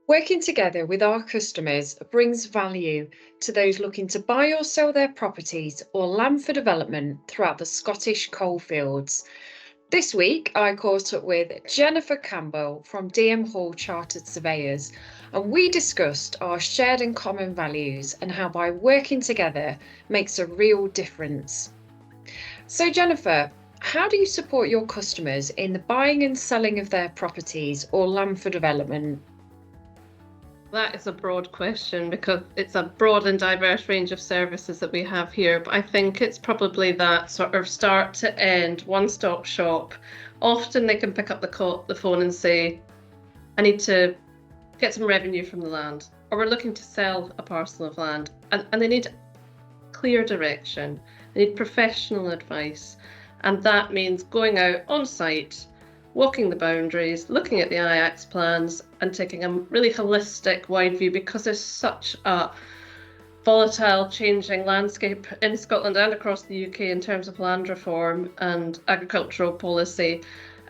Working together with our customers brings value to those looking to buy or sell their properties or land for development throughout the Scottish coalfields. This week, I caught up with Jennifer Campbell from DM Hall Chartered Surveyors, and we discussed our shared and common values and how by working together makes a real difference. So, Jennifer, how do you support your customers in the buying and selling of their properties or land for development? That is a broad question because it's a broad and diverse range of services that we have here. But I think it's probably that sort of start to end, one-stop shop. Often they can pick up the phone and say, I need to get some revenue from the land, or we're looking to sell a parcel of land. And they need clear direction. They need professional advice. And that means going out on site, walking the boundaries, looking at the IAX plans and taking a really holistic, wide view because there's such a volatile, changing landscape in Scotland and across the UK in terms of land reform and agricultural policy.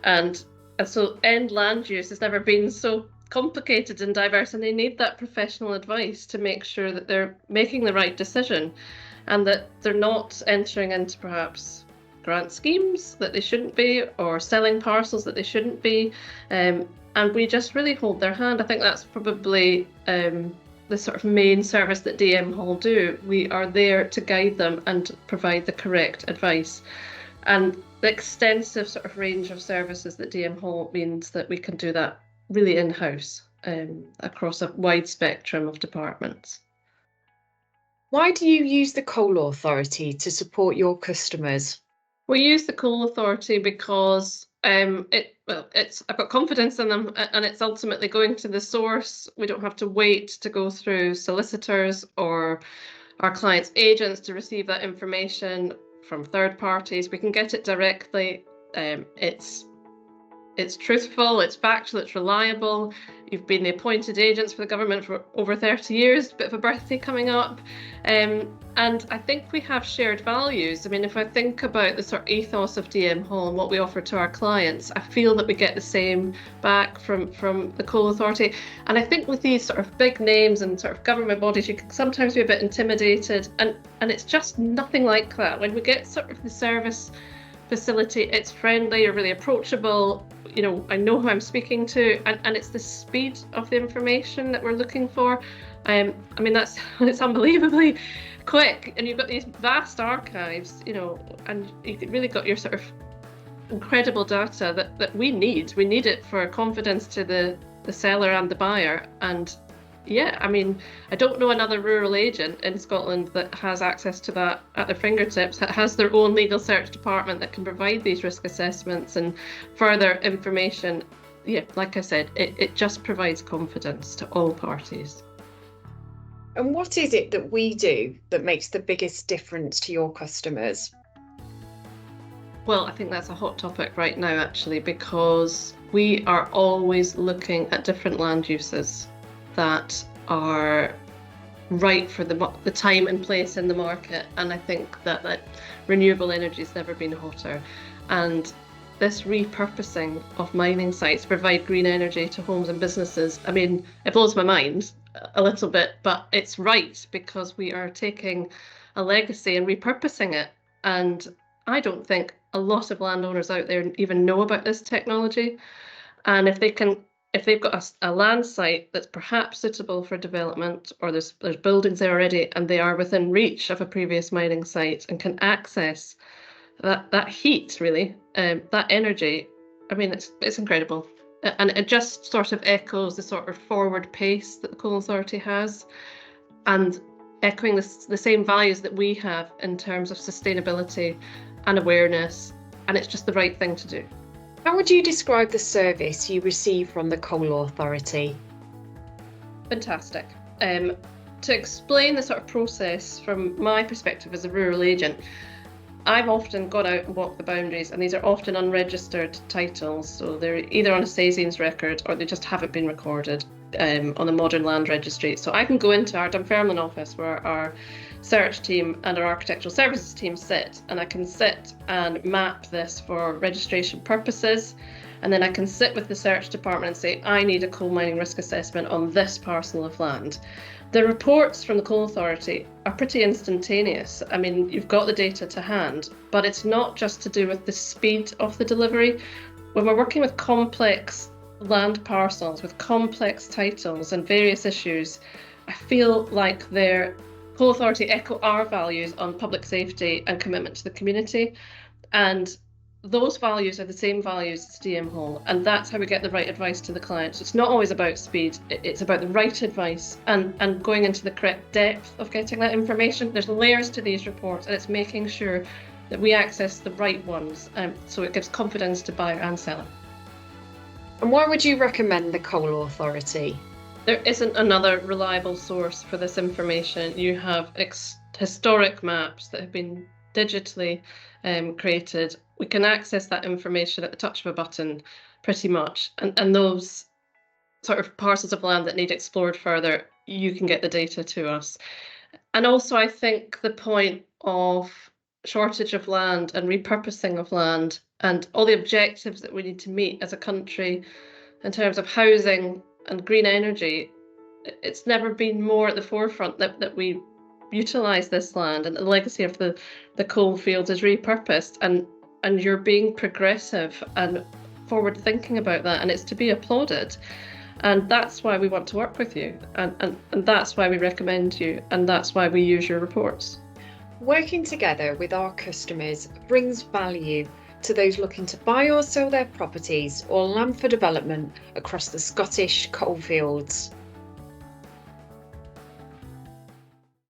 And so end land use has never been so complicated and diverse, and they need that professional advice to make sure that they're making the right decision and that they're not entering into perhaps grant schemes that they shouldn't be, or selling parcels that they shouldn't be, and we just really hold their hand. I think that's probably the sort of main service that DM Hall do. We are there to guide them and provide the correct advice, and the extensive sort of range of services that DM Hall means that we can do that really in-house across a wide spectrum of departments. Why do you use the Coal Authority to support your customers? We use the Coal Authority because I've got confidence in them, and it's ultimately going to the source. We don't have to wait to go through solicitors or our clients' agents to receive that information from third parties. We can get it directly. It's truthful, it's factual, it's reliable. You've been the appointed agents for the government for over 30 years, bit of a birthday coming up. And I think we have shared values. I mean, if I think about the sort of ethos of DM Hall and what we offer to our clients, I feel that we get the same back from the Coal Authority. And I think with these sort of big names and sort of government bodies, you can sometimes be a bit intimidated. And it's just nothing like that. When we get sort of the service facility, it's friendly, you're really approachable, you know, I know who I'm speaking to, and it's the speed of the information that we're looking for. I mean, it's unbelievably quick, and you've got these vast archives, you know, and you've really got your sort of incredible data that we need. We need it for confidence to the seller and the buyer. And yeah, I mean, I don't know another rural agent in Scotland that has access to that at their fingertips, that has their own legal search department that can provide these risk assessments and further information. Yeah, like I said, it just provides confidence to all parties. And what is it that we do that makes the biggest difference to your customers? Well, I think that's a hot topic right now, actually, because we are always looking at different land uses that are right for the time and place in the market. And I think that renewable energy has never been hotter. And this repurposing of mining sites to provide green energy to homes and businesses, I mean, it blows my mind a little bit, but it's right because we are taking a legacy and repurposing it. And I don't think a lot of landowners out there even know about this technology. And if they've got a land site that's perhaps suitable for development, or there's buildings there already and they are within reach of a previous mining site and can access that heat, really, that energy, I mean, it's incredible. And it just sort of echoes the sort of forward pace that the Coal Authority has, and echoing the same values that we have in terms of sustainability and awareness, and it's just the right thing to do. How would you describe the service you receive from the Coal Authority? Fantastic. To explain the sort of process from my perspective as a rural agent, I've often gone out and walked the boundaries, and these are often unregistered titles, so they're either on a Sazien's record or they just haven't been recorded on a modern land registry. So I can go into our Dunfermline office where our search team and our architectural services team sit, and I can sit and map this for registration purposes. And then I can sit with the search department and say, I need a coal mining risk assessment on this parcel of land. The reports from the Coal Authority are pretty instantaneous. I mean, you've got the data to hand, but it's not just to do with the speed of the delivery. When we're working with complex land parcels, with complex titles and various issues, I feel like their Coal Authority echo our values on public safety and commitment to the community. And those values are the same values as DM Hall, and that's how we get the right advice to the clients. It's not always about speed, it's about the right advice and going into the correct depth of getting that information. There's layers to these reports, and it's making sure that we access the right ones, so it gives confidence to buyer and seller. And why would you recommend the Coal Authority? There isn't another reliable source for this information. You have historic maps that have been digitally created. We can access that information at the touch of a button, pretty much. And those sort of parcels of land that need explored further, you can get the data to us. And also, I think the point of shortage of land and repurposing of land and all the objectives that we need to meet as a country in terms of housing and green energy, it's never been more at the forefront that we utilise this land, and the legacy of the coal fields is repurposed, and you're being progressive and forward thinking about that, and it's to be applauded. And that's why we want to work with you, and that's why we recommend you, and that's why we use your reports. Working together with our customers brings value to those looking to buy or sell their properties or land for development across the Scottish coalfields.